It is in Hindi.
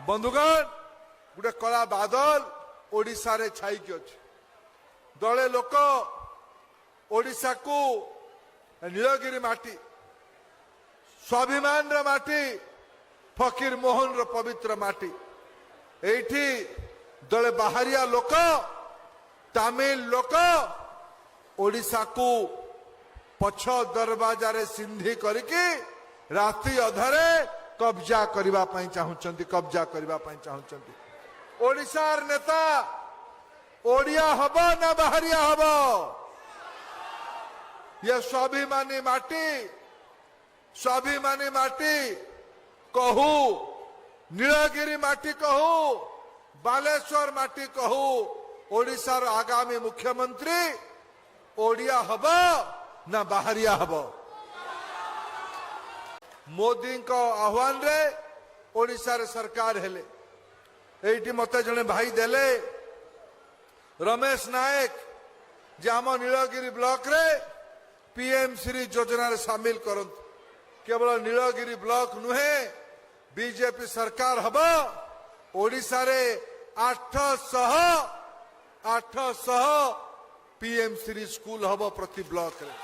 बंधुगण गोटे कला बादल ओडिशा रे छाई अच्छे दले लोक ओडिशा को नीलगिरी माटी स्वाभिमान माटी फकीर मोहन रो पवित्र माटी एठी दले बाहरिया लोक तमिल लोक ओडिशा को पछ दरवाजा रे सिंधी करके राति अधरे कब्जा करबा पई चाहुचंती कब्जा करबा पई चाहुचंती ओडिशार नेता ओडिया हब ना बाहरिया हब ये स्वाभिमानी माटी कहू नीलगिरी माटी कहू बालेश्वर माटी कहू ओडिशार आगामी मुख्यमंत्री ओडिया हब ना बाहरिया हब मोदी को आह्वान रे ओडिशा रे सरकार हेले एठी मते जने भाई देले रमेश नायक जे आम नीलगिरी ब्लॉक रे पीएम श्री योजना रे शामिल करंत केवल नीलगिरी ब्लॉक नुहे बीजेपी सरकार हब ओडिशा रे 800 पीएम श्री स्कूल हब प्रति ब्लॉक रे।